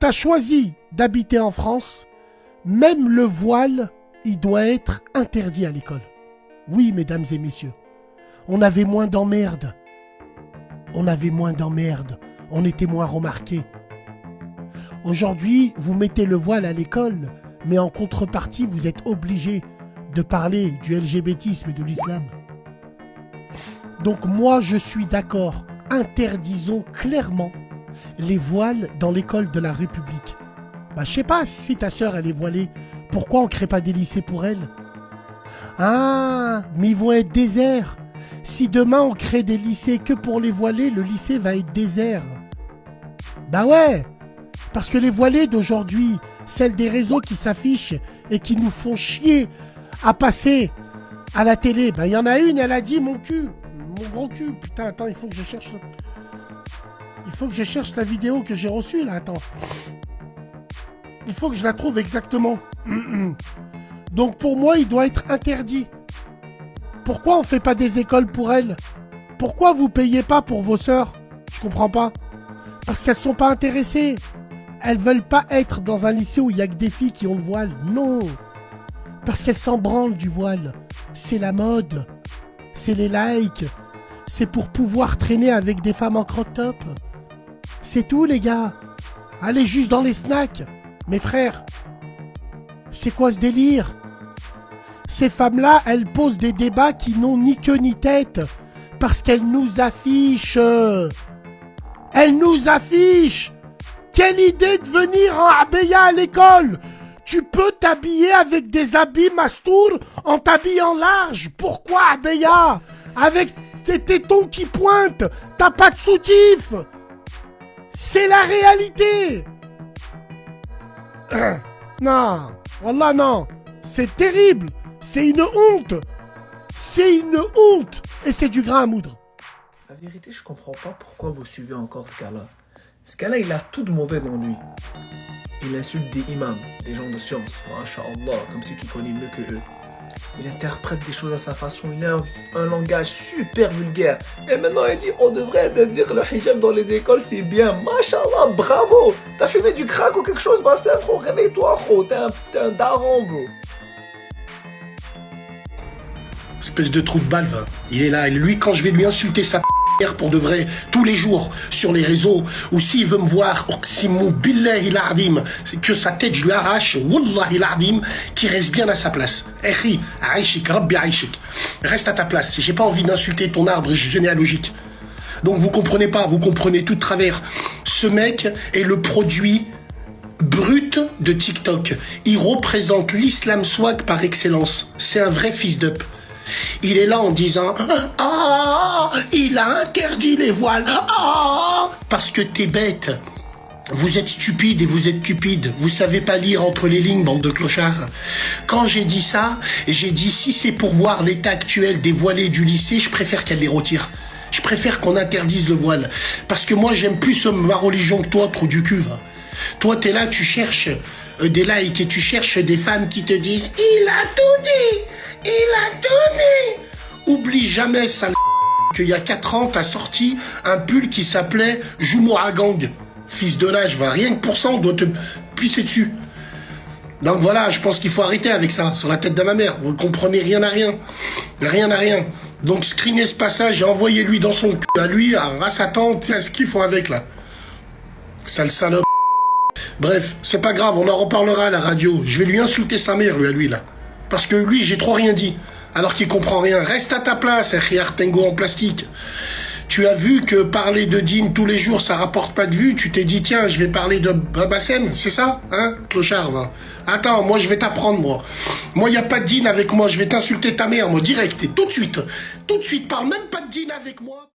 tu as choisi d'habiter en France, même le voile, il doit être interdit à l'école. Oui, mesdames et messieurs, on avait moins d'emmerdes. On avait moins d'emmerdes. On était moins remarqués. Aujourd'hui, vous mettez le voile à l'école, mais en contrepartie, vous êtes obligé de parler du LGBTisme et de l'islam. Donc moi, je suis d'accord. Interdisons clairement les voiles dans l'école de la République. Bah, je sais pas, si ta sœur, elle est voilée, pourquoi on ne crée pas des lycées pour elle? Ah, mais ils vont être déserts. Si demain on crée des lycées que pour les voilés, le lycée va être désert. Bah ouais, parce que les voilés d'aujourd'hui, celles des réseaux qui s'affichent et qui nous font chier à passer à la télé, bah il y en a une, elle a dit mon cul, mon gros cul. Putain, attends, il faut que je cherche. Il faut que je cherche la vidéo que j'ai reçue là, attends. Il faut que je la trouve exactement. Donc pour moi, il doit être interdit. Pourquoi on fait pas des écoles pour elles? Pourquoi vous payez pas pour vos sœurs? Je comprends pas. Parce qu'elles sont pas intéressées. Elles veulent pas être dans un lycée où il y a que des filles qui ont le voile. Non. Parce qu'elles s'en branlent du voile. C'est la mode. C'est les likes. C'est pour pouvoir traîner avec des femmes en crop-top. C'est tout les gars. Allez juste dans les snacks. Mes frères. C'est quoi ce délire? Ces femmes-là, elles posent des débats qui n'ont ni queue ni tête. Parce qu'elles nous affichent. Elles nous affichent. Quelle idée de venir en abaya à l'école. Tu peux t'habiller avec des habits mastour en t'habillant large. Pourquoi abaya? Avec tes tétons qui pointent. T'as pas de soutif. C'est la réalité. Non. Wallah non. C'est terrible. C'est une honte. C'est une honte. Et c'est du grain à moudre. La vérité, je comprends pas pourquoi vous suivez encore ce gars-là. Ce gars-là, il a tout de mauvais dans lui. Il insulte des imams, des gens de science, masha'Allah, comme si qu'il connaît mieux que eux. Il interprète des choses à sa façon, il a un langage super vulgaire. Et maintenant, il dit, on devrait dire le hijab dans les écoles, c'est bien. Masha'Allah, bravo. T'as fumé du crack ou quelque chose, bah c'est frérot, réveille-toi, frérot. T'es un daron, bro. Espèce de trou de balle, va. Il est là, et lui, quand je vais lui insulter sa pour de vrai, tous les jours, sur les réseaux, ou s'il veut me voir, Oqsimu billahi l'azim, c'est que sa tête, je lui arrache, wallahi l'azim, qui reste bien à sa place. Ehi, aïchik, rabbi aïchik. Reste à ta place, j'ai pas envie d'insulter ton arbre généalogique. Donc vous comprenez pas, vous comprenez tout de travers. Ce mec est le produit brut de TikTok. Il représente l'islam swag par excellence. C'est un vrai fils d'up. Il est là en disant « Ah, il a interdit les voiles. Ah !» Parce que t'es bête. Vous êtes stupide et vous êtes cupide. Vous savez pas lire entre les lignes, bande de clochards. Quand j'ai dit ça, j'ai dit si c'est pour voir l'état actuel des voilés du lycée, je préfère qu'elle les retire. Je préfère qu'on interdise le voile. Parce que moi, j'aime plus ma religion que toi, trou du cul. Va. Toi, t'es là, tu cherches des likes et tu cherches des femmes qui te disent « Il a tout dit !» Il a donné. Oublie jamais, sale qu'il y a 4 ans, t'as sorti un pull qui s'appelait Jumoura Gang. Fils de lâche, va. Rien que pour ça, on doit te pisser dessus. Donc voilà, je pense qu'il faut arrêter avec ça, sur la tête de ma mère. Vous comprenez rien à rien. Rien à rien. Donc screenez ce passage et envoyez-lui dans son cul à lui, à sa tante, à ce qu'ils font avec, là. Sale salope. Bref, c'est pas grave, on en reparlera à la radio. Je vais lui insulter sa mère, lui, à lui, là. Parce que lui, j'ai trop rien dit. Alors qu'il comprend rien. Reste à ta place, Tengo en plastique. Tu as vu que parler de Dean tous les jours, ça rapporte pas de vues. Tu t'es dit, tiens, je vais parler de Babassem, c'est ça? Hein, clochard, va. Attends, moi, je vais t'apprendre, moi. Moi, y a pas de Dean avec moi. Je vais t'insulter ta mère, moi, direct. Et tout de suite. Tout de suite, parle même pas de Dean avec moi.